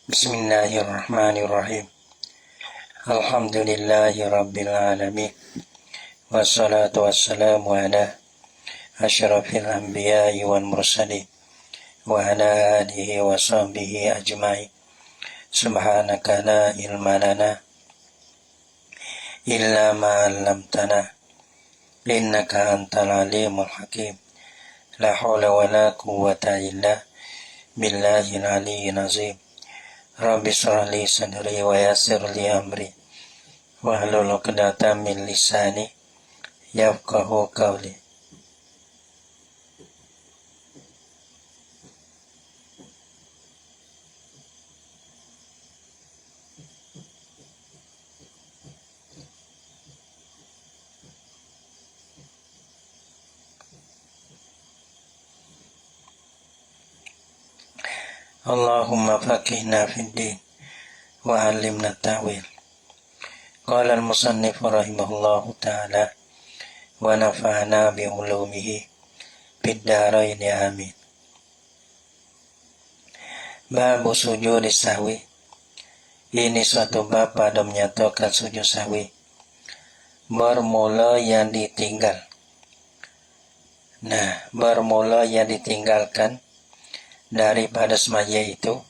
Bismillahirrahmanirrahim. Alhamdulillahi rabbil alamin. Wassalatu wassalamu ala asyrafil anbiya'i wal mursalin wa ala alihi wa sahbihi ajma'in. Subhanaka la ilma lana illa ma 'allamtana innaka antal alimul hakim. La haula wa la quwwata illa billahil aliyyil azim. Rabbi shrah li sadri wa yassir li amri wahlul 'uqdatam min lisani yafqahu qawli. Allahumma faqihna fid din wa 'allimna ta'wil. Qala al-musannif rahimahullahu ta'ala wa nafa'na bi ulumihi fid dharain amin. Bab sujud sahwi. Ini suatu bab pada menyatakan sujud sahwi bermula yang ditinggal. Nah, bermula yang ditinggalkan daripada semaya itu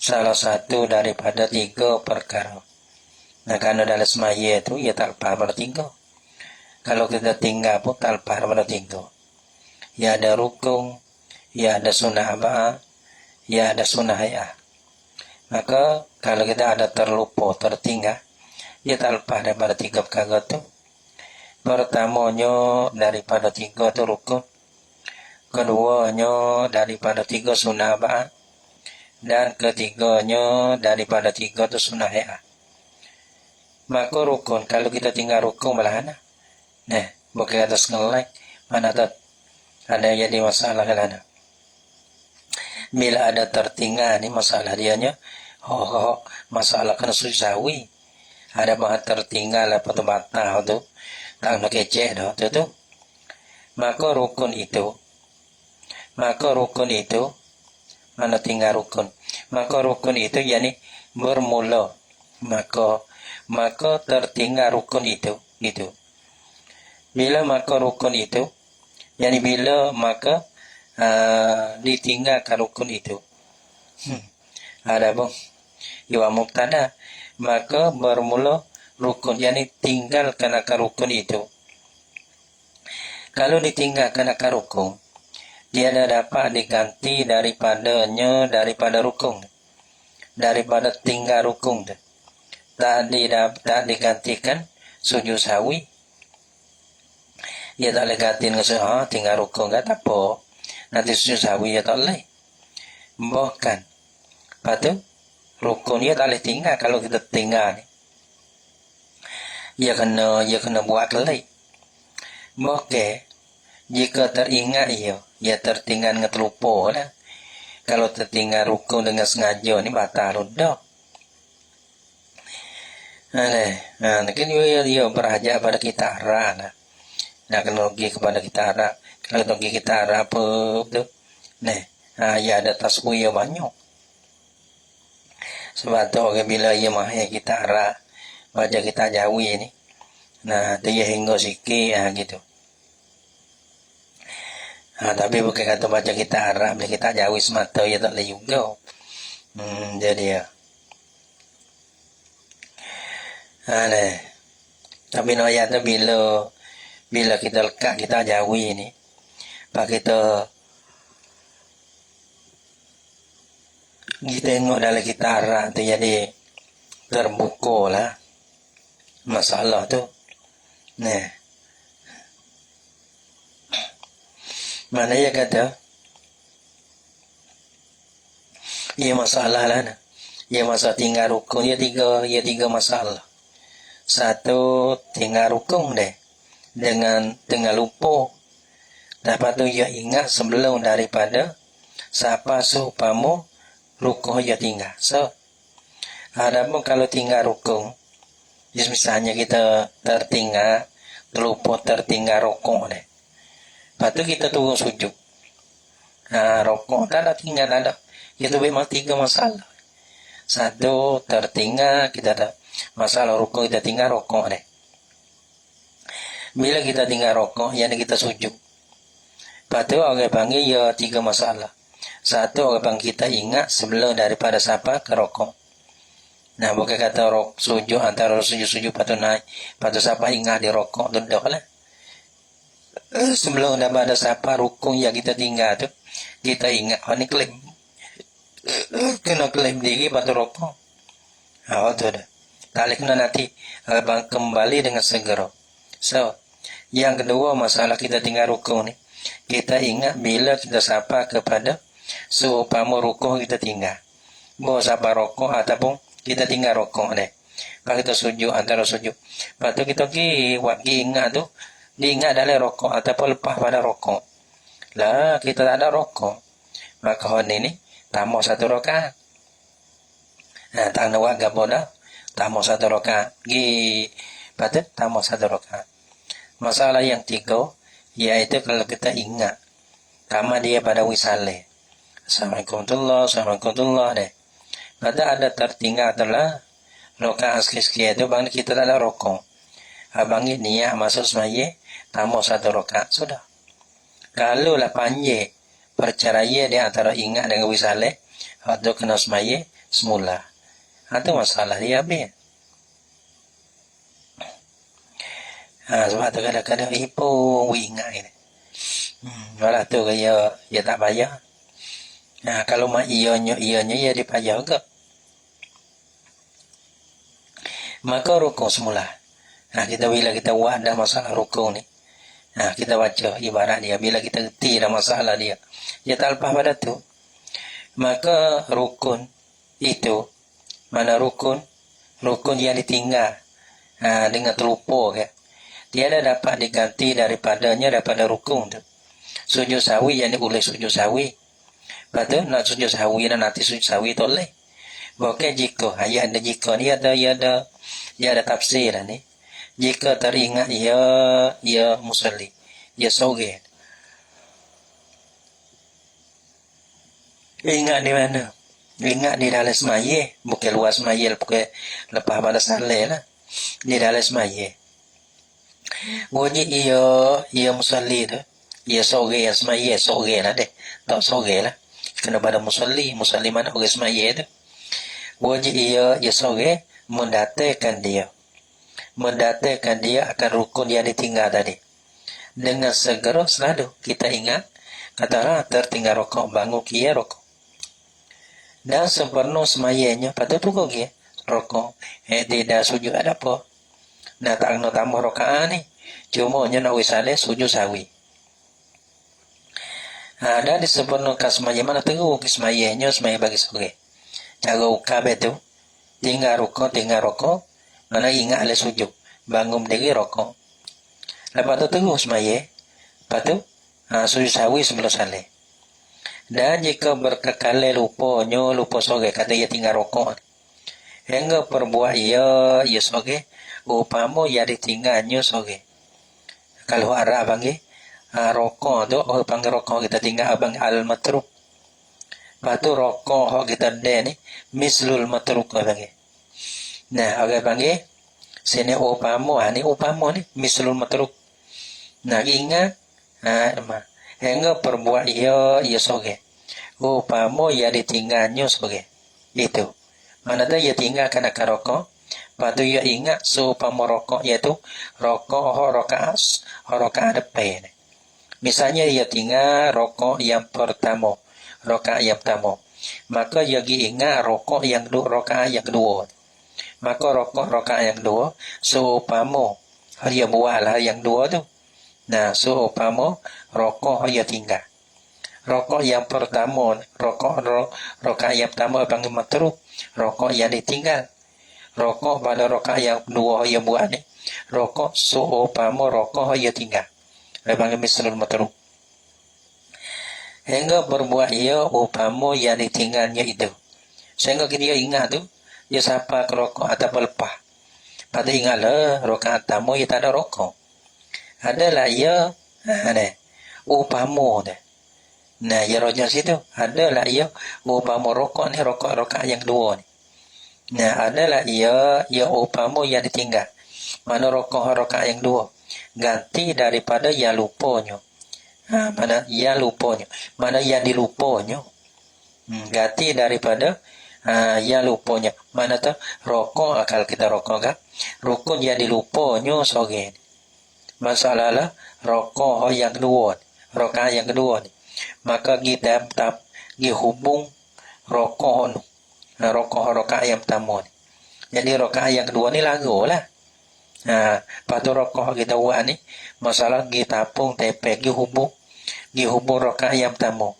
salah satu daripada 3 perkara. Nah, karena dalam semaya itu ya tak lepas pada 3. Kalau kita tinggal pun tak lepas pada 3. Ya ada rukun, ya ada sunnah aba'ah, ya ada sunnah hayah. Maka kalau kita ada terlupa, tertinggal, ya tak lepas daripada 3 perkara itu. Pertamanya daripada 3 itu rukun, keduanya daripada 3 sunnah aba'ah, dan ketiganya daripada 3 itu sunnah hayah. Maka rukun, kalau kita tinggal rukun belahana, nah bukan atas ngelai mana tak ada jadi masalah belahana. Bila ada tertinggal ni masalah dianya, masalah kena susawi. Ada bahan tertinggal apa tu batal tu, tak nak kecek dah tu. Maka rukun itu mana tinggal rukun. Maka rukun itu yakni bermula. Maka tertinggal rukun itu. Bila maka rukun itu, yakni bila maka ditinggalkan rukun itu. Ada bang, iwa mubtada, maka bermula rukun, yakni tinggalkan akan rukun itu. Kalau ditinggalkan akan rukun, dia dapat diganti daripada rukun, daripada tinggal rukun. Tak digantikan sujud sahwi. Dia tak boleh ganti dengan tinggal rukun, kata apa? Nanti sujud sahwi dia tak boleh. Bahkan, lepas tu, rukun dia tak boleh tinggal kalau kita tinggal ni. Dia kena buat lagi. Bahkan, jika teringat ia tertinggal dengan terlupa lah. Kalau tertinggal rukun dengan sengaja ni batal dah. Mungkin dia berhajat pada kita arah lah. Nak kena pergi kepada kita arah. Kalau pergi kita arah apa tu. Ya ada tasbih yang banyak. Sebab tu orang bila ia mahir kita arah, baca kita jauh ni. Nah, dia hingga sikit gitu. Tapi bukan kata baca kita arah, bila kita jauh semata ya tak boleh juga. Jadi ya. Tapi ayat tu bila kita lekat kita jauh ni, pak kita tengok dalam kita arah tu jadi terbuka lah masalah tu. Mana dia kata ia masalah lah. Ia masalah tinggal rukun. Ia tiga masalah. Satu, tinggal rukun deh. Dengan lupa. Lepas tu ia ingat sebelum daripada siapa seumpama rukun ia tinggal. So, adapun kalau tinggal rukun, misalnya kita terlupa tertinggal rukun deh. Lepas tu kita turun sujud. Rokok tak ada, tinggal tak ada. Itu memang 3 masalah. Satu, tertinggal kita ada masalah rukuk, kita tinggal rokok deh. Bila kita tinggal rokok, yang kita sujud. Patu orang panggil ya 3 masalah. Satu, orang panggil kita ingat sebelum daripada sapa ke rokok. Nah, bukan kata sujud antara sujud patu naik, patu sapa ingat di rokok duduk lah. Sebelum daripada sapa rukuk yang kita tinggal tu, kita ingat ni klaim. Kena klaim diri patu rokok. Tu dah. Tak kena nanti abang kembali dengan segera. So, yang kedua masalah kita tinggal rukuk ni, kita ingat bila kita sapa kepada seumpama rukuk kita tinggal. Bawa sapa rokok ataupun kita tinggal rokok deh. Kalau kita sujud antara sujud. Lepas tu kita ingat tu, diingat dalam rokok ataupun lepas pada rokok. Lah kita tak ada rokok. Maka hari ni tambah 1 rakaat. Nah, tak nak buat gapo dah. Tambah 1 rakaat. Lepas tu tambah 1 rakaat. Masalah yang 3, iaitu kalau kita ingat sama dia pada wisale. Assalamualaikum warahmatullahi deh. Pada ada tertinggal adalah rakaat sikit-sikit itu bang kita tak ada rokok. Abang ni niat masuk semaya tambah 1 rakaat sudah. Kalau lah panjang perceraian di antara ingat dengan wisale atau kena semaya semula. Itu masalah dia habis. Sebab tu kadang-kadang ibu ingat ini. Walau tu ya tak bayar. Kalau mak ianya ya dibayar juga. Maka rukuk semula. Kita bila kita buat dah masalah rukuk ni. Kita baca ibarat dia. Bila kita reti dah masalah dia. Ya tak lepas pada tu. Maka rukun itu. Mana rukun? Rukun yang ditinggal. Dengan terlupa kan. Tiada dapat diganti daripada rukun tu. Sujud sawi yang boleh sujud sawi. Lepas tu nak sujud sawi dan nanti sujud sawi tu boleh. Bukan jika. Ayat ada jika ni ada tafsir lah ni. Jika teringat ya musalli. Ya sore. Ingat di mana? Ingat di dalam semaya. Bukan luar semaya. Bukan lepas pada salih lah. Di dalam semaya. Bunyi ia musalli tu. Ia sore yang semaya. Sore lah deh. Tak sore lah. Kena pada musalli. Musalli mana orang semaya tu. Bunyi ia sore. Mendatangkan dia. Mendatangkan dia akan rukun yang ditinggal tadi. Dengan segera selalu kita ingat. Katalah tertinggal rokok. Bangun kia rokok. Dan sempurna semayanya. Patut pukul kia rokok. Tidak sujud ada apa. Nah tak kena tambah rokaat ni. Cuma nak wisale sujud sawi. Dan disempurnakan semaya mana teruk semayanya semaya bagi sore. Cara ukab itu. Tinggal rokok. Mana ingat oleh sujud. Bangun diri rokok. Lepas tu terus semaya. Lepas tu sujud sawi sebelum salih. Dan jika berkekali lupa sore. Kata ia tinggal rokok. Hingga perbuat ia sore. Upama ia ditinggalnya sore. Kalau Arab panggil rokok tu, orang panggil rokok kita tinggal abang al-matruk. Lepas tu rokok kita ada ni, mislul matruk orang panggil. Nah, orang panggil, sini upama ni mislul matruk. Nah, ingat, hingga perbuat ia sore. Upama ia ditinggalnya sore. Itu. Mana tu ia tinggalkan akan rokok. Lepas tu ia ingat seumpama rokok iaitu rokok rakaat depan. Misalnya ia tinggal rokok yang pertama, rakaat yang pertama. Maka ia ingat rokok yang rakaat yang kedua. Maka rokok rakaat yang kedua seumpama dia buatlah yang dua tu. Nah, seumpama rokok ia tinggal. Rokok yang pertama, rakaat yang pertama panggil matruk, rokok yang ditinggal. Rokok pada rakaat yang kedua yang buat ni. Rokok seumpama rokok ia tinggal. Panggil misalul matruk. Hingga berbuat ia upama yang ditinggalnya itu. Sehingga kita ingat tu. Dia sapa ke rokok atau lepas. Pada ingatlah rakaat tamu ia tak ada rokok. Adalah ia upama dah. Nah, ia roja situ. Adalah ia upama rokok ni rakaat yang kedua ni. Nah, adalah ia upamu yang ditinggal. Mana rakaat yang dua. Ganti daripada yang lupanya. Mana yang lupanya. Mana yang dilupanya. Ganti daripada yang lupanya. Mana tu rokok akal kita rokok kan. Rukun yang dilupanya sogen. Masalahlah rokok yang kedua. Rakaat yang kedua ni. Maka kita tetap hubung rokok nu. Rakaat yang pertama ni. Jadi rakaat yang kedua ni lagu lah. Patu rokok kita buat ni masalah kita pun tepek hubung rakaat yang pertama.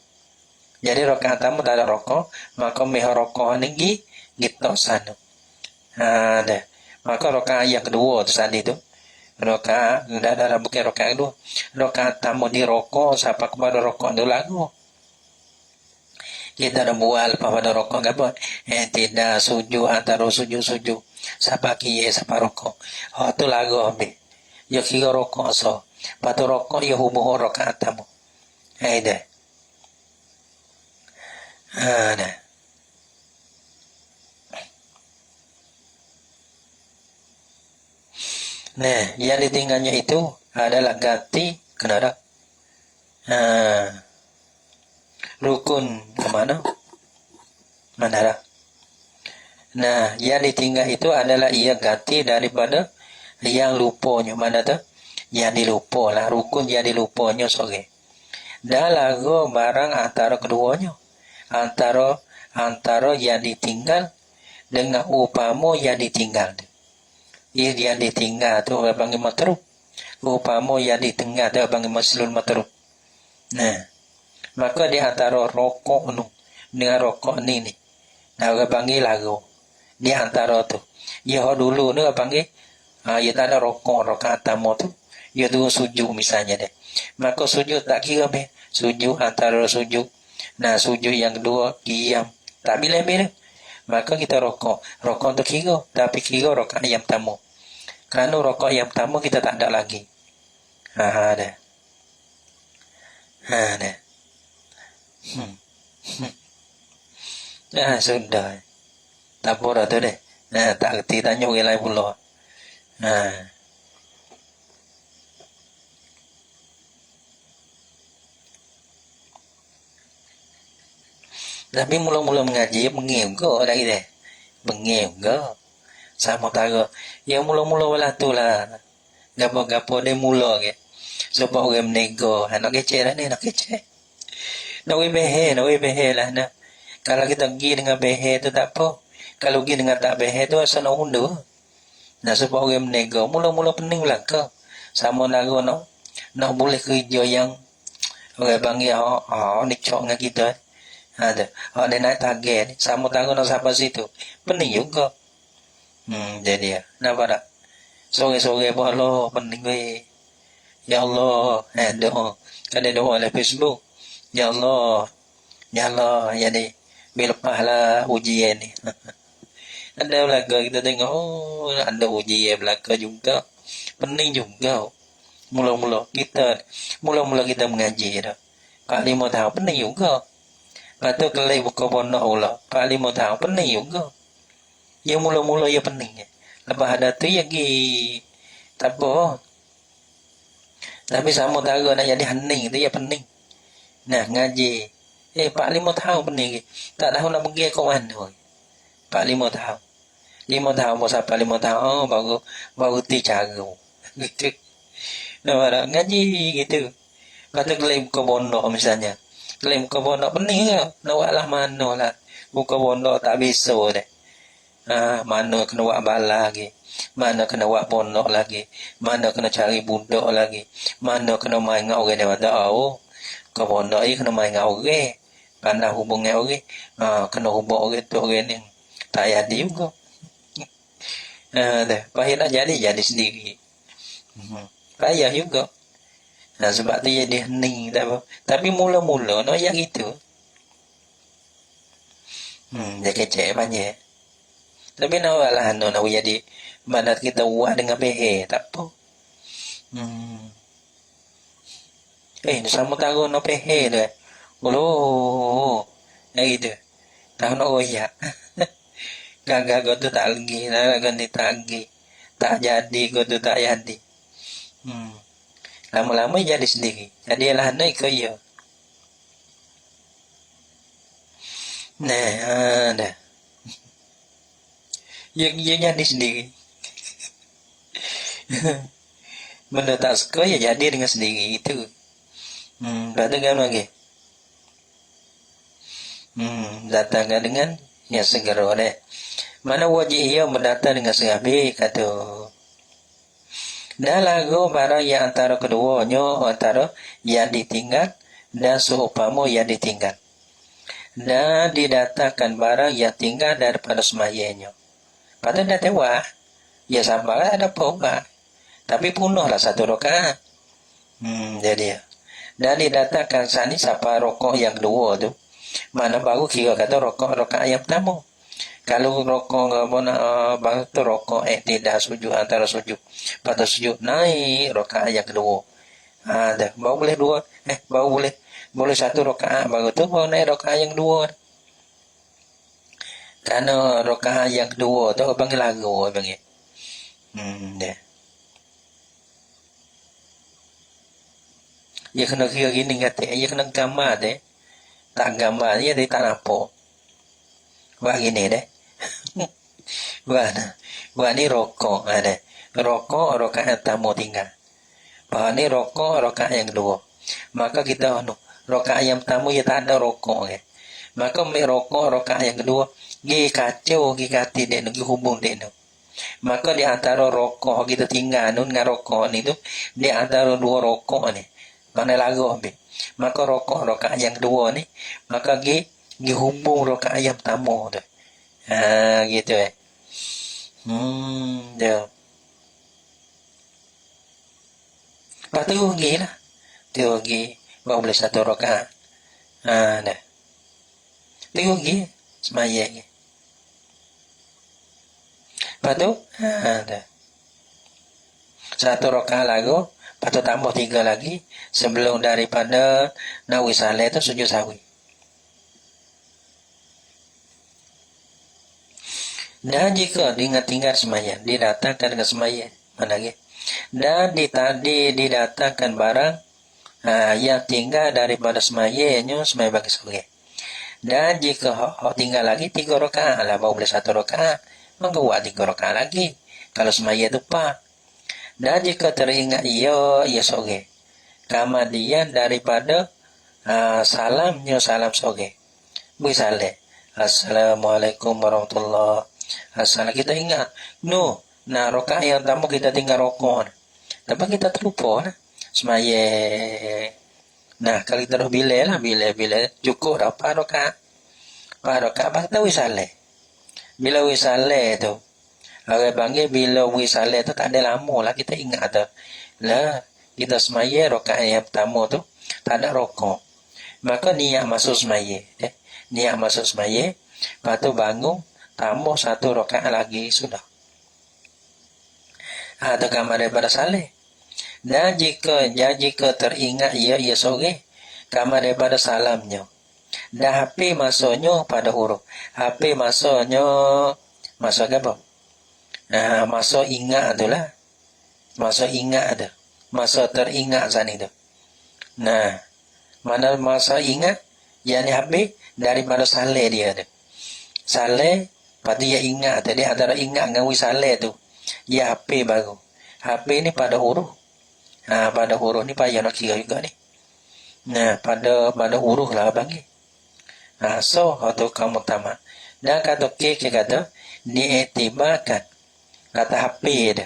Jadi rakaat pertama tak ada rokok, maka meh rokok ni kita sana. Dah. Maka rakaat yang kedua tu tadi tu. Rakaat dah bukan rakaat kedua. Rakaat pertama di rokok sampai kepada rokok tu lagu. Kita dah buat lepas pada rokok ke apa? Tidak sujud antara sujud. Siapa kaya, siapa rokok. Tu lagu ambil. Ya kira rokok so. Patu rokok ya hubung rakaat tamu. Dah. Dah. Nah, yang ditinggalnya itu adalah ganti kenapa? Rukun kemana? Mana dah? Nah, yang ditinggal itu adalah ia ganti daripada yang lupanya. Mana tu? Yang dilupa lah. Rukun yang dilupanya soge. Dah lagu barang antara keduanya. Antara yang ditinggal dengan upama yang ditinggal. Yang ditinggal tu panggil matruk. Upama yang ditinggal tu panggil maslul matruk. Nah, maka di antara rokok nu dengan rokok ni. Nah, orang panggil lagu. Di antara tu. Ya dulu ni orang panggil. Ya tak ada rokok tamu tu. Ya tu sujud misalnya deh. Maka sujud tak kira be. Sujud antara sujud. Nah, sujud yang kedua diam. Tak bila-bila. Maka kita rokok. Rokok tu kira. Tapi kira rokok yang pertama. Kerana rokok yang pertama kita tak ada lagi. Dah. Dah. Sudah. Tak apa dah tu deh. Tak kerti tanya orang lain pula. Tapi mula-mula mengaji mengim ke lagi deh. Mengim ke. Sama tara. Yang mula-mula lah tu lah. Gapo-gapo dia mula ke. Sebab orang menego. Nak kecek lah ni, nak kecek. Nak behe lah. Nah. Kalau kita pergi dengan behe tu tak apa. Kalau pergi dengan tak behe tu asal nak undur. Nah, sebab orang menego. Mula-mula pening belaka. Sama naga nak boleh kerja yang orang panggil ni cok dengan kita. Dia naik target. Sama tahu nak sampai situ. Pening juga. Jadi ya. Nampak tak? Sore-sore pun Allah pening weh. Ya Allah. Doa. Ada doa oleh Facebook. Ya Allah. Jadi lepas lah ujian ni. Ada belaka kita tengok. Ada ujian belaka juga. Pening juga. Mula-mula kita mengaji dah. 4-5 tahun pening juga. Lepas tu kelai buka pondok pula. 4-5 tahun pening juga. Yang mula-mula ya pening. Lepas ada tu ya pergi. Tak apa. Tapi sama tara nak jadi hening tu ya pening. Nah ngaji. 4-5 tahun pening. Tak tahu nak pergi ke mana. 4-5 tahun. 5 tahun pun sampai 5 tahun baru ti cara. Gitu. Nampak tak? Ngaji gitu. Lepas tu kelai buka pondok misalnya. Kelai buka pondok pening ke? Nak buat lah mana lah. Buka pondok tak bisa deh. Mana kena buat bala lagi. Mana kena buat pondok lagi. Mana kena cari budak lagi. Mana kena main dengan orang dia tahu. Ke pondok ni kena main dengan orang. Pandai hubung dengan orang. Kena hubung orang tu orang ni. Tak jadi juga. Payah nak jadi sendiri. Payah juga. Sebab tu jadi hening tak apa. Tapi mula-mula no yang itu. Dia kecek banyak. Tapi nak lah nak jadi mana kita buat dengan behe tak apa. Sama tahu nak behe tu. Gitu. Tahu nak royak. gagal kau tu tak lagi, ganti tak lagi, tak jadi kau tu tak jadi. Lama-lama jadi sendiri. Jadi lah nak ikut ia. Nah, dah. Ia jadi sendiri. Benda tak suka ya jadi dengan sendiri itu. Lepas tu kan lagi. Datangkan dengan yang segera deh. Mana wajib ia mendatang dengan serabi kata. Dah lagu barang yang antara keduanya antara yang ditinggal dan seumpama yang ditinggal. Dan didatangkan barang yang tinggal daripada semayanya. Padahal dah tewas. Ya sabar ada apa. Tapi punahlah satu rakaat. Jadi ya. Dan didatangkan sani siapa rokok yang kedua tu. Mana baru kira kata rokok yang pertama. Kalau rokok baru tu rokok tidak sujud antara sujud. Pada sujud naik rakaat yang kedua. Dah baru boleh dua. Baru boleh satu rakaat baru tu baru naik rakaat yang kedua. Karena rakaat yang kedua tu panggil lagu panggil. Dah. Ia kena kira gini kata, ia kena gambar deh. Tak gambar dia tak nampak. Buat gini deh. Buat ni rokok ada. Rokok rakaat pertama tinggal. Bahawa ni rokok rakaat yang kedua. Maka kita rakaat yang pertama ia tak ada rokok ke. Maka ambil rokok rakaat yang kedua, gi kacau gi kati dek gi hubung dek. Maka di antara rokok kita tinggal dengan rokok ni tu, di antara dua rokok ni. Mana lagu habis. Maka rokok rakaat yang kedua ni, maka gi hubung rakaat yang pertama tu. Gitu Dah. Lepas tu gi lah. Tu gi baru boleh satu rakaat. Dah. Tu gi semaya gi. Lepas tu, dah. Satu rakaat lagu. Atau tambah 3 lagi sebelum daripada nawi saleh itu sujud sahwi. Dan jika diingat-ingat sembahyang, didatangkan dengan sembahyang, mana lagi? Dan didatangkan barang yang tinggal daripada sembahyangnya sembahyang bagi sore. Dan jika tinggal lagi 3 rakaat lah baru boleh 1 rakaat, maka buat 3 rakaat lagi. Kalau sembahyang itu 4. Dan jika teringat ia sore. Kemudian daripada salamnya salam sore. Misalnya, Assalamualaikum warahmatullahi wabarakatuh. Kita ingat. Rakaat yang pertama kita tinggal rokok. Tapi kita terlupa lah. Semaya. Kalau kita dah bila cukup dah 4 rakaat. 4 rakaat, kita wisaleh. Bila wisaleh tu. Orang panggil bila wisalah tu tak ada lama lah kita ingat tu. Lah kita semaya rakaat yang pertama tu tak ada rokok. Maka niat masuk semaya. Niat masuk semaya. Lepas tu bangun tambah 1 rakaat lagi sudah. Atau kamar daripada saleh. Dan jika teringat ia sore kamar daripada salamnya. Dan HP masuknya pada huruf. HP masuk apa? Masa ingat tu lah. Masa ingat ada. Masa teringat saat itu. Mana masa ingat yang ni habis daripada saleh dia ada. Saleh, lepas tu dia ingat. Tadi antara ingat dengan wisaleh tu. Dia HP baru. HP ni pada huruf. Pada huruf ni payah nak kira juga ni. Pada huruf lah bagi. So, atau kamu tamat. Dan kata kata, diiktibarkan. Kata HP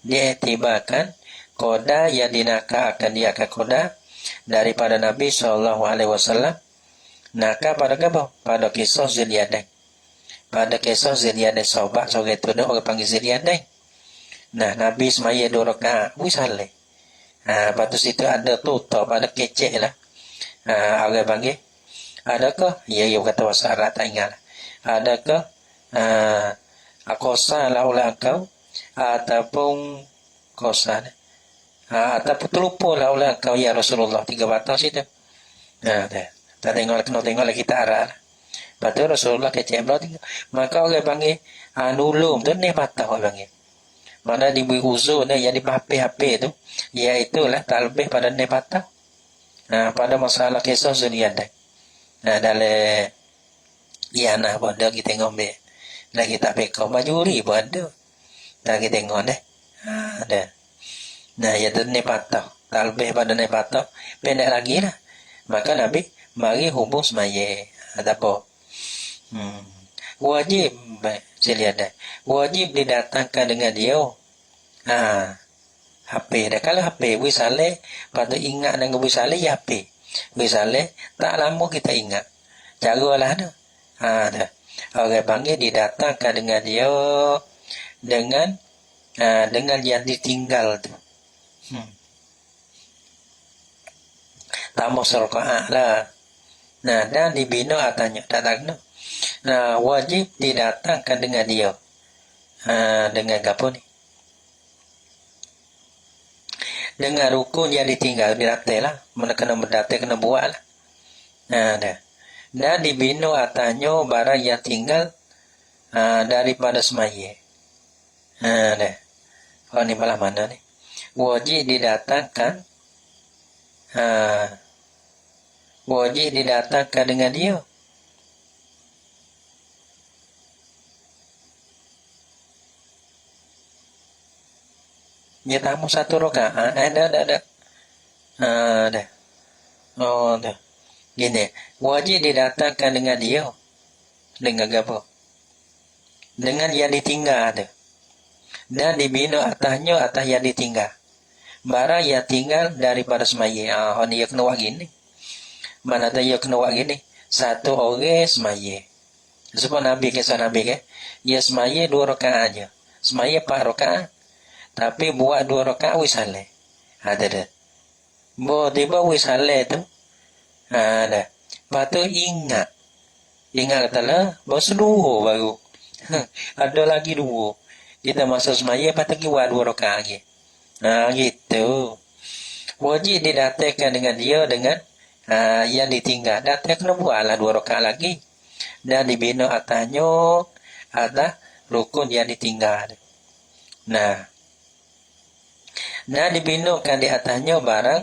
dia iktibarkan koda yang dinaka akan dia akan koda daripada Nabi SAW. Naka pada apa? Pada kisah Zilyadain. Pada kisah Zilyadain sahabat seorang itu orang panggil Zilyadain. Nabi semaya 2 rakaat wisaleh. Lepas tu situ ada tutup, ada kecek lah. Orang panggil adakah? Ya kata bahasa Arab tak ingat lah. Adakah kosa lah oleh engkau ataupun kosa ataupun terlupa lah oleh engkau ya Rasulullah 3 batas itu. Tak tengok lagi kita arah. Lepas tu Rasulullah kecek belah tinggal. Maka orang panggil nulum tu ni patah orang panggil. Mana diberi uzur ni yang dipapih-apih tu, iaitulah tak lebih pada ni patah. Pada masalah kisah sudah ada. Dalam ianah pun ada kita ngomel. Dah kita pekau majuri pun ada. Dah kita tengok deh. Ada. Ya tu ni patah. Tak lebih pada ni patah. Pendek lagi lah. Maka Nabi mari hubung semaya. Ada apa? Wajib, saya lihat dah. Wajib didatangkan dengan dia. HP dah. Kalau HP wisale, patut ingat dengan wisale ya HP. Wisale tak lama kita ingat. Caralah tu. Dah. Orang panggil didatangkan dengan dia dengan yang ditinggal tu. Tambah serakaat lah. Dan dibina atanya tak tahu. Wajib didatangkan dengan dia. Dengan apa ni? Dengan rukun yang ditinggal didatai lah. Mana kena mendatai kena buat lah. Dah. Dan dibina atanya barang yang tinggal daripada semaya. Dah. Oh ni malah mana ni? Wajib didatangkan. Wajib didatangkan dengan dia. Dia tamu satu rakaat. Ada. Dah. Oh, dah. Gini. Wajib didatangkan dengan dia. Dengan apa? Dengan yang ditinggal ada. Dan dibina atasnya atas yang ditinggal. Barang yang tinggal daripada semaya. Ni ia kena buat gini. Mana ada ia kena buat gini. Satu orang semaya. Sebab Nabi kisah Nabi ke. Ia semaya 2 rakaat aja. Semaya 4 rakaat. Tapi buat 2 rakaat wisale. Ada dah. Tiba wisale tu. Dah. Lepas tu ingat. Ingat katalah. Baru sedua baru. Ada lagi 2. Kita masuk semaya. Lepas tu buat 2 rakaat lagi. Gitu. Wajib didatangkan dengan dia dengan yang ditinggal. Datang kena buatlah 2 rakaat lagi. Dan dibina atasnya ada rukun yang ditinggal. Dan dibinakan di atasnya barang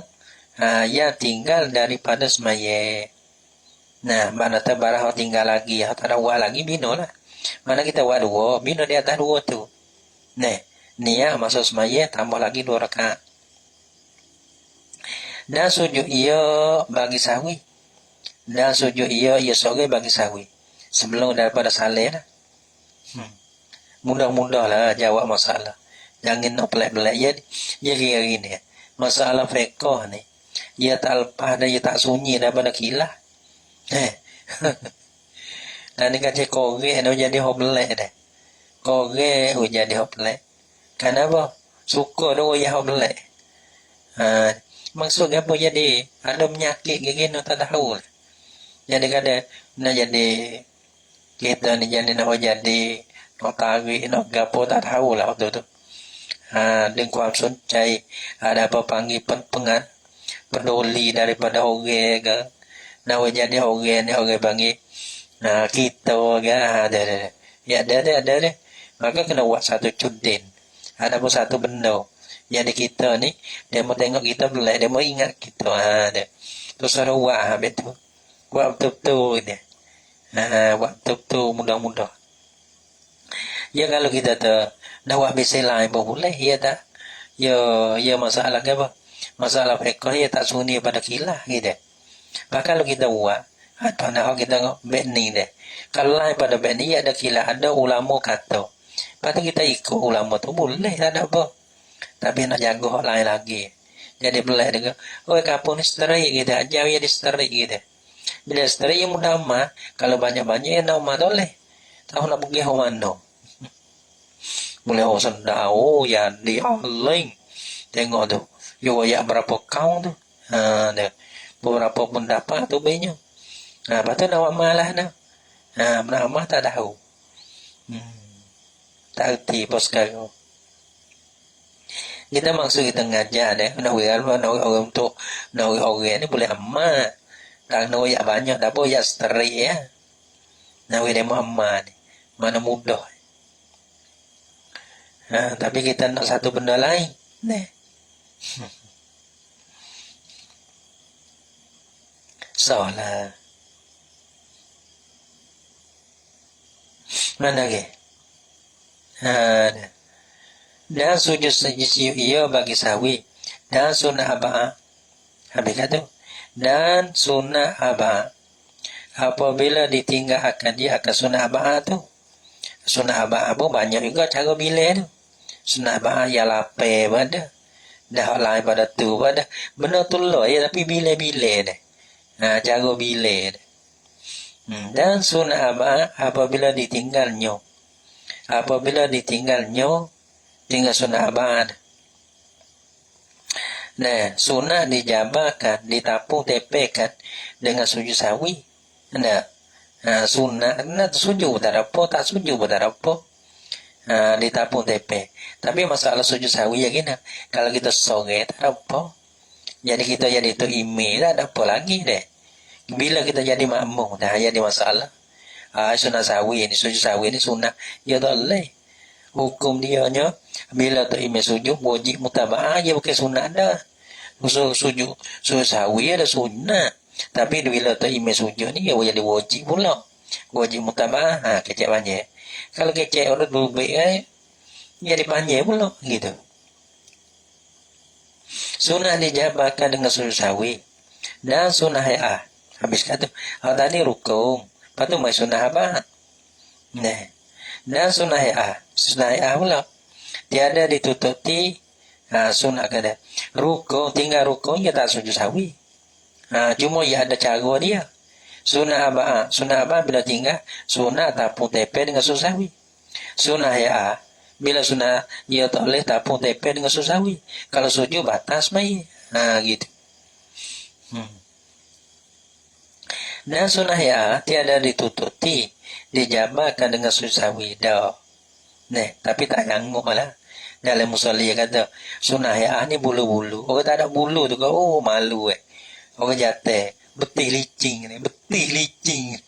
yang tinggal daripada semaya. Mana tak barang yang tinggal lagi, yang tak ada buat lagi, bina lah. Mana kita buat 2, bina di atas 2 tu. Niat masuk semaya, tambah lagi 2 rakaat. Dan sujud ia bagi sahwi. Dan sujud ia sore bagi sahwi. Sebelum daripada salih lah. Mudah-mudah lah jawab masalah. Jangan nak pelik-pelik. Dia kira gini. Masalah fiqh ni. Dia tak lepas dan dia tak sunyi daripada kilah. Dan ni kata korek dia jadi hobelek dah. Korek jadi hobelek. Kenapa? Suka dia hobelek. Maksud apa jadi? Ada penyakit gini tak tahu. Jadi kata nak jadi kita ni jadi nak jadi nak tarik nak gapo tak tahu lah waktu tu. Denganความสนใจ ada apa panggil pengan peduli daripada orang ke. Nak jadi orang ni orang panggil kita ke ada. Ya ada. Maka kena buat satu cudin. Ada pun satu benda. Jadi kita ni dia mau tengok kita belai, dia mau ingat kita. Ada. Tu suruh buat habis tu. Buat betul-betul dia. Buat betul-betul mudah-mudah. Ya kalau kita dah buat besi lain pun boleh. Ya tak. Ya masalah ke apa? Masalah fiqh ya tak sunyi pada kilah gitu. Kalau kita buat atau nak kita bet ni deh. Kalau lain pada bet ni ada kilah, ada ulama kata. Lepas kita ikut ulama tu boleh, tak ada apa. Tapi nak jaga orang lain lagi. Jadi boleh dia. Kapur ni sterik gitu. Ajar dia di sterik gitu. Bila sterik yang mudah mah. Kalau banyak-banyak yang nak mah boleh. Tahu nak pergi orang mana. Boleh orang sendau. Ya di online. Tengok tu. Ya berapa kau tu. Beberapa pendapat tu banyak. Lepas tu nak malah nak. Nama tak tahu. Tak erti apa sekarang. Kita maksud kita ngajar deh. Nak orang untuk nak orang ni boleh amat. Kalau nak banyak tak boleh sterik ya. Nawi demo amma ni. Mana mudah. Tapi kita nak satu benda lain. Nah. Salah. Mana ke? Dan sujud ia bagi sawi. Dan sunnah abah. Habis kata. Dan sunnah abah. Apabila ditinggalkan dia akan sunnah abah tu. Sunnah abah pun banyak juga cara bila tu. Sunnah abah ya lapar pada. Dah lain pada tu pada. Benda tu lah ya tapi bila-bila dah. Cara bila dah. Dan sunnah abah apabila ditinggalnya. Apabila ditinggalnya. Tinggal sunnah abah. Nah, sunnah dijabarkan, ditapung tepekan dengan sujud sawi. Nah, sunnah, sujud tak apa, tak sujud tak apa. Ditapung tepe. Tapi masalah sujud sawi ya gini. Kalau kita sore tak apa. Jadi kita jadi tu ime tak ada apa lagi deh. Bila kita jadi makmum dah jadi masalah. Sunnah sawi ni sujud sawi ni sunnah ya tak boleh. Hukum dia nya bila tu ime sujud wajib mutaba'ah ya bukan sunnah dah. Sujud sawi ada sunnah. Tapi bila tu ime sujud ni ya jadi wajib pula. Wajib mutaba'ah kecek banyak. Kalau kecek orang dulu baik jadi panjang pula gitu. Sunnah dijabarkan dengan sujud sawi dan sunnah hayah. Habis kata tadi rukun, lepas tu mai sunnah apa? Nah. Dan sunnah hayah. Sunnah hayah pula tiada ditutupi sunnah kata. Rukun tinggal rukun ya tak sujud sawi. Cuma ya ada cara dia. Sunnah abah bila tinggal sunnah tapung tepe dengan susawi. Sunnah ya bila sunnah dia tak boleh tapung tepe dengan susawi. Kalau sujud batas mai. Gitu. Dan sunnah ya tiada ditutupi, dijabarkan dengan susawi dah. Nah, tapi tak nyanguk lah. Dalam musolli kata sunnah ya ni bulu-bulu. Orang tak ada bulu tu kau malu Orang jatuh betih licing ni, betih licing.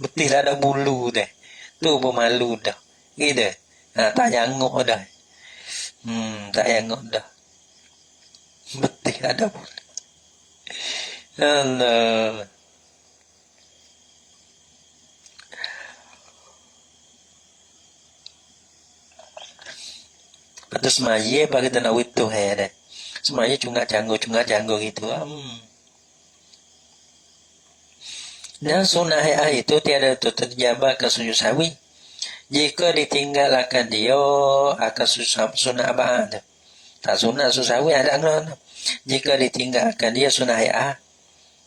Betih tak ada bulu dah. Tu pun malu dah. Gitu. Tak nyanguk dah. Tak nyanguk dah. Betih tak ada bulu. Allah. Lepas semaya bagi kita nak witu dah. Semaya cunga janggo gitu. Dan sunnah itu tiada terjabarkan sujud sawi. Jika ditinggalkan dia akan sunnah abah. Tak sunnah sujud sawi ada enggak. Jika ditinggalkan dia sunnah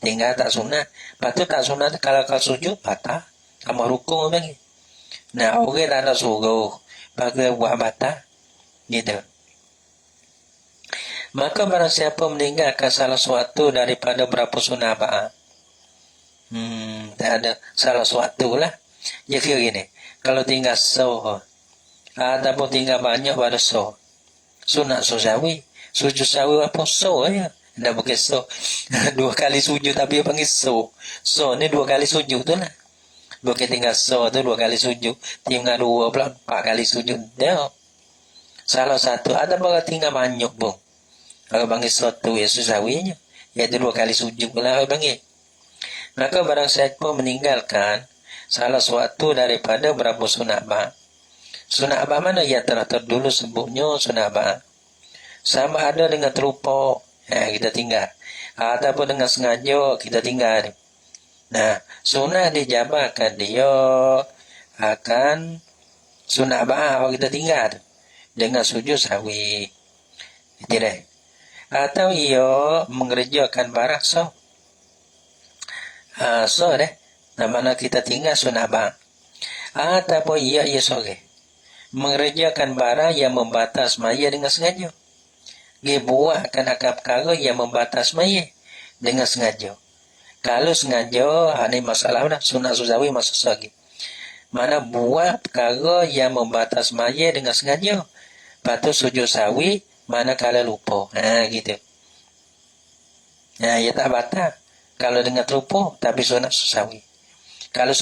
tinggal tak sunnah. Patut tak sunnah kalau kau sujud patah sama rukun bagi. Nah, orang tak ada suruh bagi buat patah gitu. Maka barang siapa meninggalkan salah suatu daripada berapa sunnah abah. Tak ada salah suatu lah. Ya kira gini. Kalau tinggal ataupun tinggal banyak pada sunat sawi. Sujud sawi apa ya. Tidak pakai dua kali sujud tapi panggil ni dua kali sujud tu lah. Bukan tinggal tu dua kali sujud. Tinggal dua pula 4 kali sujud. Dah. Salah satu ada baga tinggal banyak pun. Kalau panggil tu ya susawinya. Iaitu 2 kali sujud pula panggil. Maka barang siapa meninggalkan salah suatu daripada berapa sunnah abah. Sunnah abah mana yang telah terdulu sebutnya sunnah abah. Sama ada dengan terlupa, kita tinggal. Ataupun dengan sengaja, kita tinggal. Nah, sunnah dijabarkan dia akan sunnah abah kalau kita tinggal. Dengan sujud sawi. Tidak. Atau ia mengerjakan barang deh. Mana kita tinggal sunnah abah. Ataupun ia sore. Mengerjakan barang yang membatas maya dengan sengaja. Dia buatkan akal perkara yang membatas maya dengan sengaja. Kalau sengaja, ini masalah dah. Sunnah suzawi masuk lagi. Mana buat perkara yang membatas maya dengan sengaja. Patut sujud sawi, mana kalau lupa. Gitu. Ya tak batal. Kalau dengan terlupa, tapi sunnah suzawi. Kalau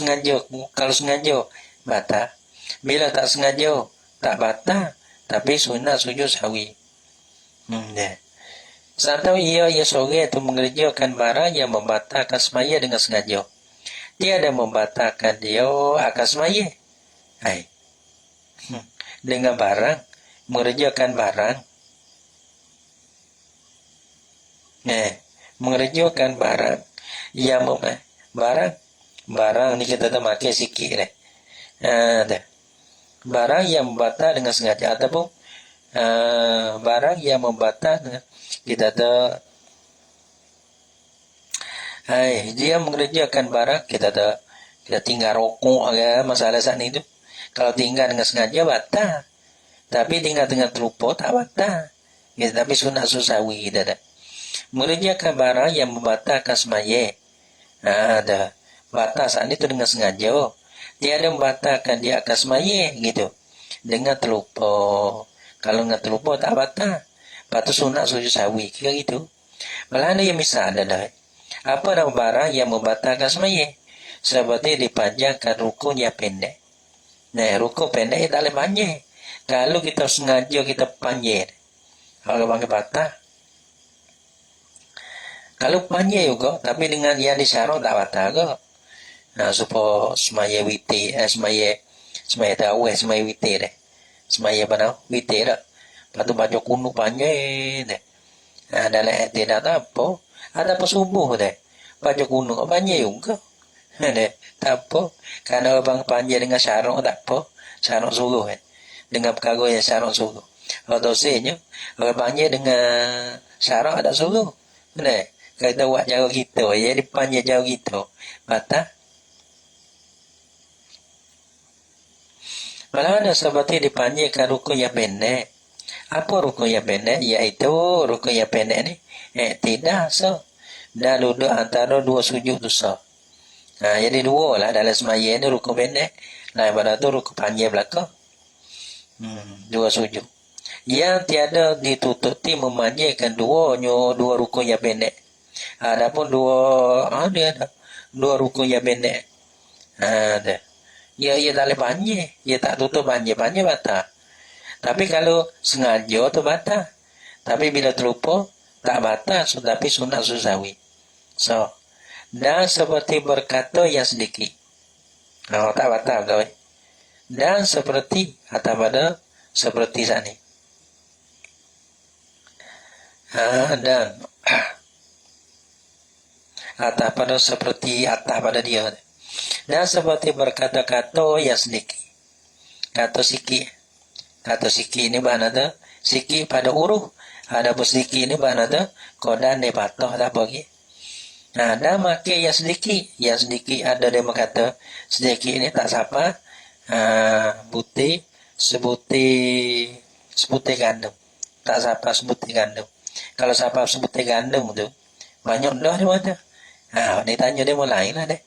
sengaja batal. Bila tak sengaja tak batal, tapi sunat sujud sahwi. Atau ia seorang itu mengerjakan barang yang membatalkan semaya dengan sengaja. Tiada membatalkan dia akan semaya. Dengan barang, mengerjakan barang. Mengerjakan barang yang barang ni kita tak pakai sikit deh. Barang yang membatal dengan sengaja ataupun barang yang membatal kita tak dia mengerjakan barang kita tinggal rokok masalah saat itu. Kalau tinggal dengan sengaja batal, tapi tinggal dengan terlupa tak batal. Tapi sunat susawi kita dah mengerjakan barang yang membatalkan semaya. Ada batal saat itu dengan sengaja. Tiada membatalkan dia akan semaya gitu. Dengan terlupa. Kalau dengan terlupa tak batal. Lepas tu sunat sujud sahwi. Kira gitu. Malah ada yang misal ada. Apa nama barang yang membatalkan semaya? Seperti dipanjangkan rukun yang pendek. Rukun pendek tak boleh panjang. Kalau kita sengaja kita panjang. Kalau panggil batal. Kalau panjang juga. Tapi dengan yang disyarat tak batal ke. Supaya semaya witir, semaya tarawih, semaya witir deh. Semaya apa witir dah. Lepas tu baca kunut panjang deh. Dalam tidak apa. Ada apa subuh deh. Baca kunut panjang juga. Tak apa. Kerana orang panjang dengan syarat tak apa. Syarat suruh dengan perkara yang syarat suruh. Kalau dosanya, orang panjang dengan syarat tak suruh. Kita buat cara kita, jadi panjang cara kita. Batal. Malah ada seperti dipanjangkan rukun yang pendek. Apa rukun yang pendek? Iaitu rukun yang pendek ni tidak dah duduk antara dua sujud tu jadi dua lah dalam semaya ni rukun pendek. Pada tu rukun panjang belakang. Dua sujud. Yang tiada ditutupi memanjangkan dua rukun yang pendek. Adapun dia ada dua rukun yang pendek. Ada. Ia tak boleh panjang. Ia tak tutup panjang batal. Tapi kalau sengaja tu batal. Tapi bila terlupa, tak batal. Tapi sunat susawi. Dan seperti berkata yang sedikit. Tak batal kau. Dan seperti atau pada seperti saat ni. Dan atau pada seperti atau pada dia. Dan seperti berkata-kata yang sedikit. Kata sikit. Kata sikit ni bahan ada. Sikit pada huruf. Ada pun sikit ni bahan ada. Kodan ni patah tak apa lagi. Dan makin yang sedikit. Yang sedikit ada dia berkata. Sedikit ni tak siapa. Butir. Sebutir gandum. Tak siapa sebutir gandum. Kalau siapa sebutir gandum tu. Banyak dah dia kata. Dia tanya dia mulai lah deh.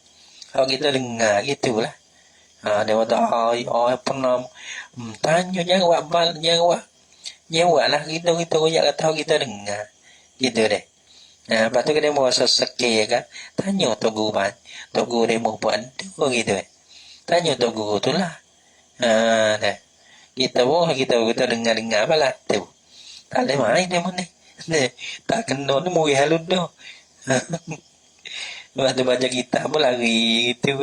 Kalau kita dengar gitulah. Dia kata, pernah tanya jangan buat lah kita royak kata kita dengar. Gitu deh. Lepas tu dia mau sesekir kan. Tanya Tok Guru Tok Guru dia mau buat tu gitu Tanya Tok Guru tu lah. Dah. Kita dengar apalah tu. Tak boleh main dia mana. Tak kena ni murid halus tu. Waktu baca kitab pun lari gitu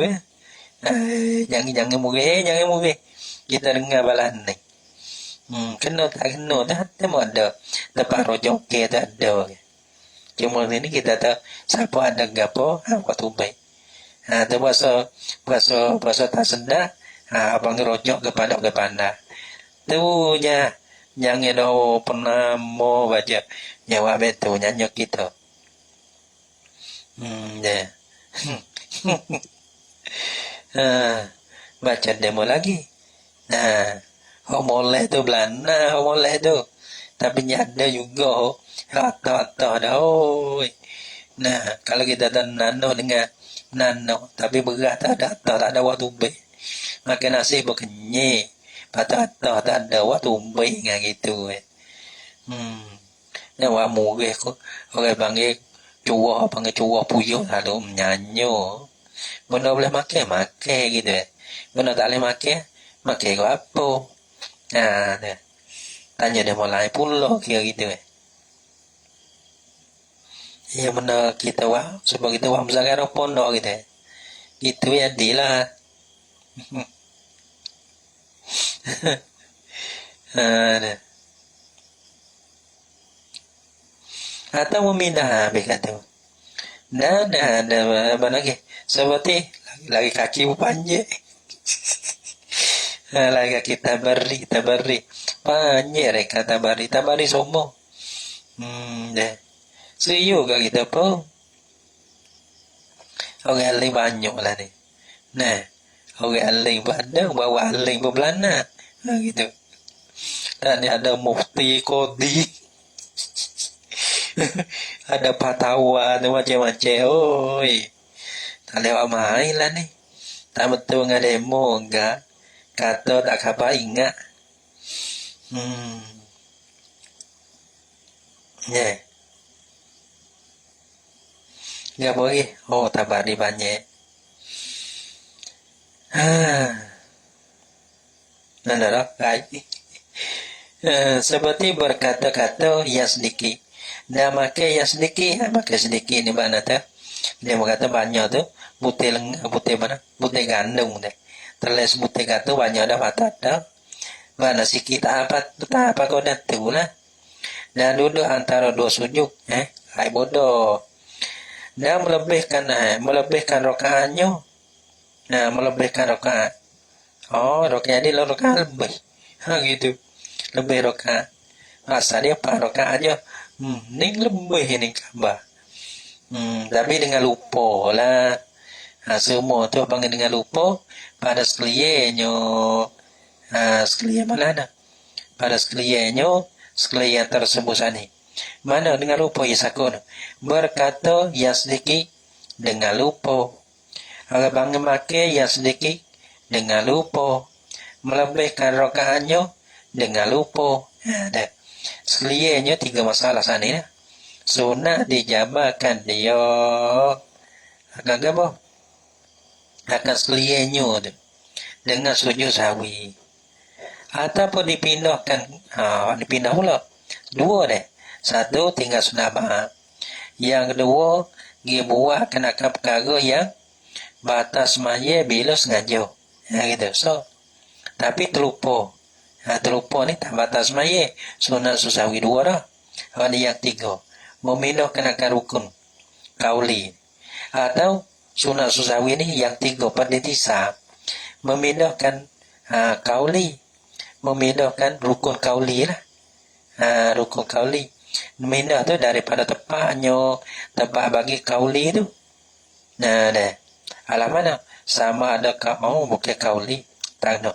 jangan murid. Kita dengar balan ni. Kena tak kena dah. Temu ada. Tempat rojok ke tak ada. Cuma ni kita tak. Siapa ada gapo. Waktu baik. Tu bahasa tak sedar. Abang rojok kepada kepanda. Tu je. Jangan ada pernah mau baca. Jawab betul. Nyanyi kita. Baca demo lagi. Molek tu Belanda, molek tu. Tapi nyada juga. Rata-rata dah. Kalau kita tak nano dengan nano. Tapi berat tak ada waktu baik. Makan nasi berkenyek. Patah-patah tak ada waktu baik dengan gitu. Wak murih ko. Orang panggil curah puyuh lalu menyanyi. Benar boleh makan gitu ya. Benar tak boleh makan kau apa? Nah, dia. Tanya dia mulai pula kira gitu ya. Ya benar kita sebab kita misalkan pondok gitu ya. Gitu ya dilah. Nah, atau memindah habis kata. Ada apa lagi? Seperti lagi kaki panjang. Lagi kita beri panjang kata tabari sombong. Deh. Seyo gak kita pun. Orang aling banyak lah ni. Nah, orang aling padang bawa aling berbelana. Gitu. Dan ada mufti kodi. Ada patawa macam-macam. Oi. Tak lewat main lah ni. Tak betul dengan demo enggak. Kata tak apa ingat. Ya. Enggak boleh. Oh, tabari banyak. Nanda dah. Seperti berkata-kata ya sedikit. Dah makan ya sedikit. Makan sedikit ni mana tu. Dia berkata banyak tu. Butir mana? Butir gandum tu. Terles butir gandum banyak dah patah dah. Mana sikit tak apa kau dah tu lah. Dan duduk antara dua sujud. Hai bodoh. Dan melebihkan rakaatnya. Nah, melebihkan rakaat. Oh, rakaat ni rakaat lebih. Gitu. Lebih rakaat. Masa dia apa rakaat aja. Ni lebih ni khabar. Tapi dengan lupa lah. Semua tu panggil dengan lupa. Pada sekaliannya. Sekalian mana ada? Pada sekaliannya. Sekalian tersebut sana. Mana dengan lupa ya sakun. Berkata ya sedikit. Dengan lupa. Orang bangun makan ya sedikit. Dengan lupa. Melebihkan rakaatnya. Dengan lupa. Ada. Sekaliannya 3 masalah sana ni. Sunat dijabarkan dia. Akan apa? Akan sekaliannya tu. Dengan sujud sahwi. Ataupun dipindahkan. Dipindah pula. 2 deh. 1 tinggal sunat ba'ah. Yang kedua, dia buat kenakan perkara yang batas maya bila sengaja. Gitu. So, tapi terlupa. Terlupa ni tak batas maya. Sunat susawi 2 dah. Ada yang 3. Memindahkan akan rukun kauli. Atau sunat susawi ni yang 3 pada tisa. Memindahkan kauli. Memindahkan rukun kauli lah. Rukun kauli. Memindah tu daripada tempatnya. Tempat bagi kauli tu. Nah, dah. Alam mana? Sama ada bukan kauli. Tak ada.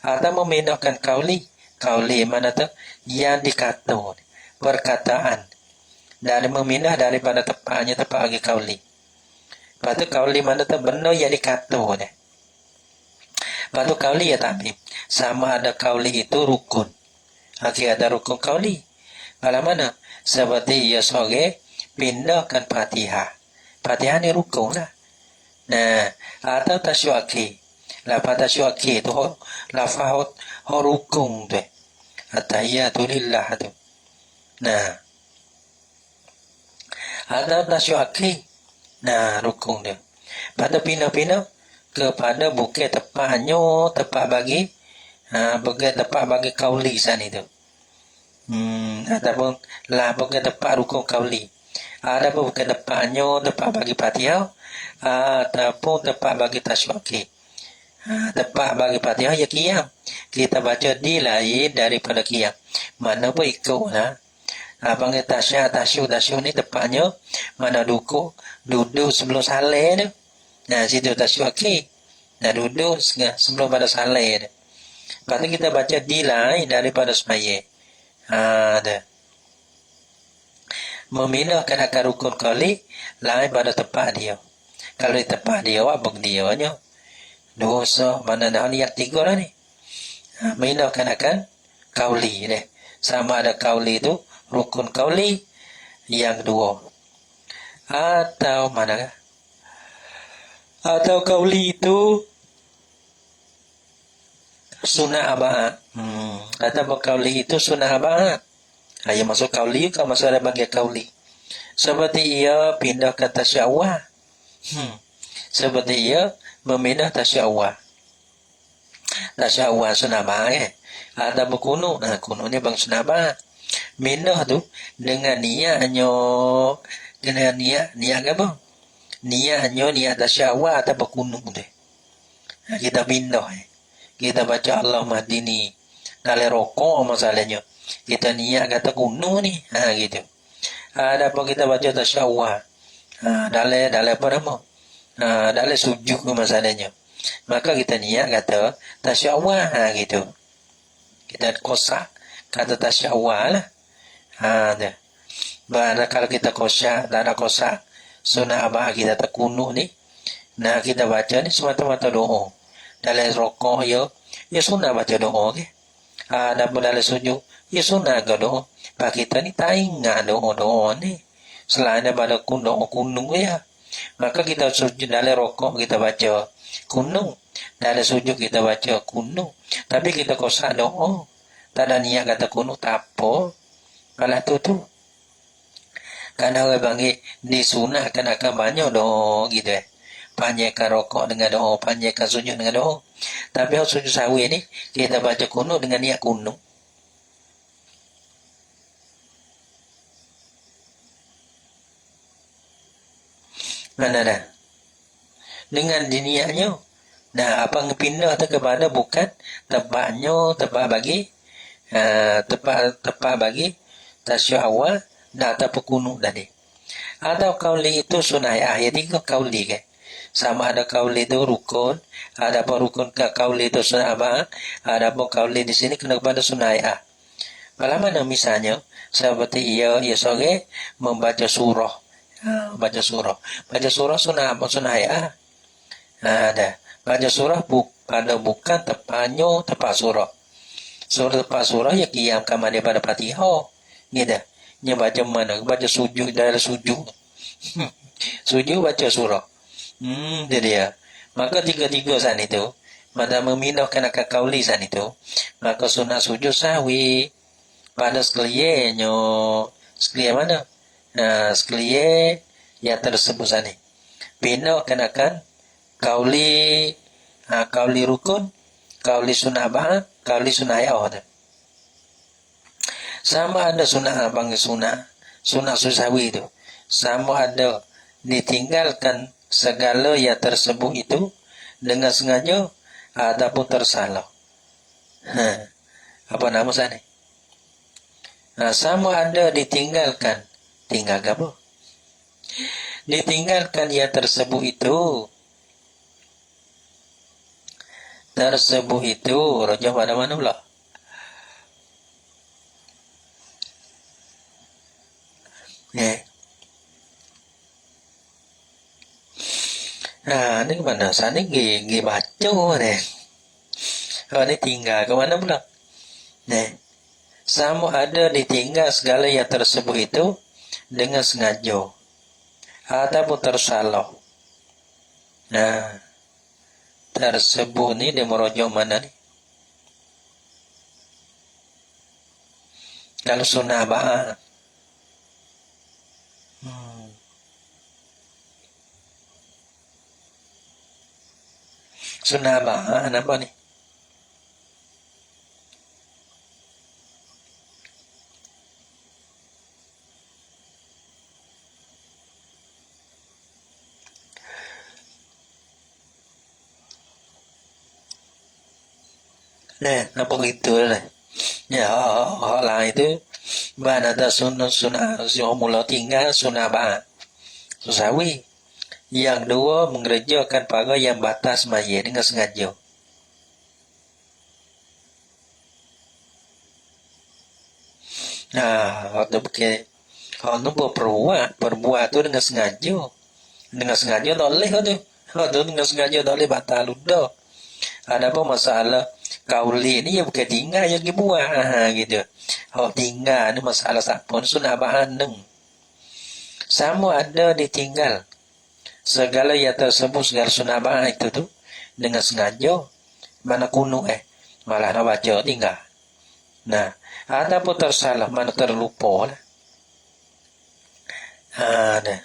Atau memindahkan kauli. Kauli mana tu? Yang dikata. Perkataan. Dan memindah daripada tempatnya tempat bagi kauli. Lepas tu kauli mana tu? Benda yang dikata. Lepas tu kauli ya tapi. Sama ada kauli itu rukun. Akhirnya ada rukun kauli. Alam mana? Seperti ya sebagai pindahkan Fatihah. Fatihah ni rukun lah. Nah, atau tasyuaki. Lafaz tasyuaki tu lafaz rukun tu. At-tahiyatu lillah tu. Nah. Atau tasyuaki. Nah, rukun dia. Pada pindah-pindah kepada bukan tepatnya tepat bagi bukan tepat bagi kauli sana itu. Ataupun lah bukan tepat rukun kauli. Ada pun bukan tepatnya tepat bagi Fatihah ataupun tepat bagi tasyuki. Tepat bagi Fatihah ya qiyam. Kita baca di lain daripada qiyam. Mana pun ikutlah. Panggil tasyu ni tepatnya mana duduk sebelum saleh tu. Nah, situ tasyuki. Nah, duduk sebelum pada saleh tu. Lepas tu kita baca di lain daripada semaya. Ada. Memindahkan akar rukun kauli lain pada tempat dia. Kalau di tempat dia, apa dia nya? Dosa mana dah ni yang 3 dah ni. Memindahkan akan kauli deh. Sama ada kauli itu rukun kauli yang 2. Atau mana? Atau kauli itu sunnah abah. Atau kauli itu sunnah abah. Yang masuk kauli, kalau masuk ada bagian kauli. Seperti ia pindah ke tasyawah. Seperti ia memindah tasyawah. Tasyawah sunnah abah Ada berkuno. Kuno ni bang sunnah abah. Mindah tu dengan niatnya, dengan niat apa? Niat tasyawah atau berkuno tu. Kita pindah. Kita baca Allah mahdini. Dalam rokok masalahnya. Kita niat kata kuno ni. Gitu. Ada apa kita baca tasyawah. Dalam apa nama? Dalam sujud masalahnya. Maka kita niat kata tasyawah. Gitu. Kita kosak kata tasyawah lah. Kalau kita kosak, tak ada kosak. Sunnah abah kita terkunuh ni. Nah kita baca ni semata-mata doa. Dalam rokok ya sunnah baca doa ke. Ada pun dalam sujud, ya sunnah ke doa. Pak kita ni tak ingat doa-doa ni. Selain daripada doa kunung ya. Maka kita sujud dalam rokok kita baca kunung. Dalam sujud kita baca kunung. Tapi kita kosak doa. Tak ada niat kata kunung tak apa. Kalau tu. Karena orang panggil disunahkan akan banyak doa gitu panjangkan rokok dengan doa, panjangkan sujud dengan doa. Tapi kalau sujud sahwi ni kita baca kunut dengan niat kunut. Mana dah? Dengan diniatnya. Nah, apa ngepindah tu kepada bukan tepatnya tepat bagi tepat bagi tasyuk awal dah ataupun kunut tadi. Atau kauli itu sunnah ayat tiga kauli ke. Sama ada kauli itu rukun, ada apa rukun ke kauli itu sunnah apa, ada apa kauli di sini kena kepada sunnah ayat. Kalau mana misalnya seperti ia sore membaca surah, baca surah sunnah apa sunnah ayat. Ada baca surah bukan tepatnya tepat surah. Surah tepat surah ya qiyam kama daripada Fatihah. Gitu. Nya baca mana? Baca sujud dalam sujud. Sujud baca surah. Jadi ya. Maka tiga-tiga saat itu, maka memindahkan akal kauli saat itu, maka sunat sujud sahwi pada sekaliannya. Sekalian mana? Sekalian yang tersebut saat ini. Pindahkan akan kauli rukun, kauli sunat abah, kauli sunat ayat. Sama ada sunat panggil sunat sahwi itu. Sama ada ditinggalkan segala yang tersebut itu dengan sengaja ataupun tersalah. Apa nama sana? Sama ada ditinggalkan. Tinggal apa? Ditinggalkan yang tersebut itu. Raja pada mana pula? Ini kemana? Sana pergi baca ni. Ni tinggal ke mana pula? Sama ada ditinggal segala yang tersebut itu dengan sengaja ataupun tersalah. Tersebut ni dia merujuk mana ni? Kalau sunnah abah. Sunnah abah, apa ni? Apa gitu lah. Ya, hal lain itu mana ada sunnah mula tinggal sunnah abah. Susawi. Yang dua mengerjakan perkara yang batas maya dengan sengaja. Kalau berbuat tu dengan sengaja. Dengan sengaja tak boleh tu. Dengan sengaja tak boleh batal ludah. Ada apa masalah kauli ni ya bukan tinggal yang dibuat gitu. Kalau tinggal ni masalah sapun sunnah bahan. Sama ada ditinggal segala yang tersebut segala sunnah ba'ah itu tuh dengan sengaja mana kuno malah nak baca tinggal. Nah, ataupun tersalah mana terlupa lah. Nah.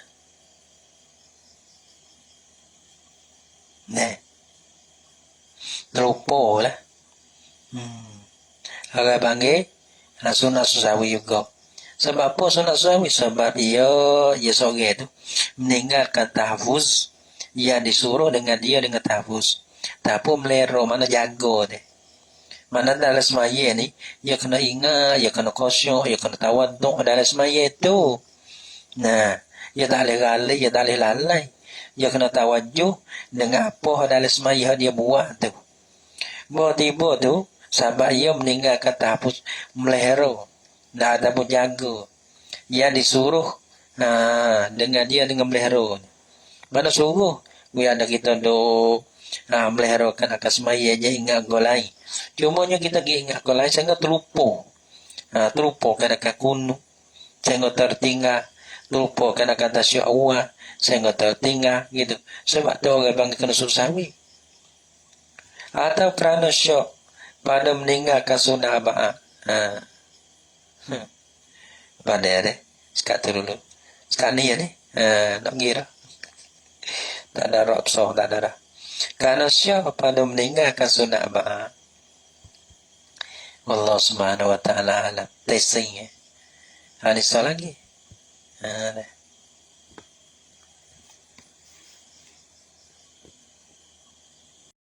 Nah. Terlupa lah. Agak panggil sunat susawi juga. Sebab apa sunat susawi? Sebab ia sore tu meninggalkan tahfuz yang disuruh dengan tahfuz. Tapi melero mana jaga deh. Mana dalam semaya ni, ia kena ingat, ia kena khusyuk, ia kena tawaduk dalam semaya tu. Nah, ia tak boleh lalai, ia tak boleh lalai. Ia kena tawajuh dengan apa dalam semaya dia buat tu. Tiba-tiba tu, sahabat ia meninggalkan tahfuz melero. Dah ada pun jaga. Ia disuruh dengan melihara. Mana suruh? Dia ada kita duk meliharakan akan semaya je ingat golai. Cumanya kita ingat golai sehingga terlupa. Terlupa kadang-kadang kuno. Sehingga tertinggal. Terlupa kadang-kadang tasyuk awal. Sehingga tertinggal gitu. Sebab tu orang panggil kena susawi. Atau kerana syok pada meninggalkan sunnah ba'ah. Pada deh. Sekat tu dulu. Sekat ni ya ni. Nak kira. Tak ada rapsah, tak ada dah. Kerana syok pada meninggalkan sunnah ba'ah. Allah subhanahu wa ta'ala alam. Tesing ya. Ini soal lagi.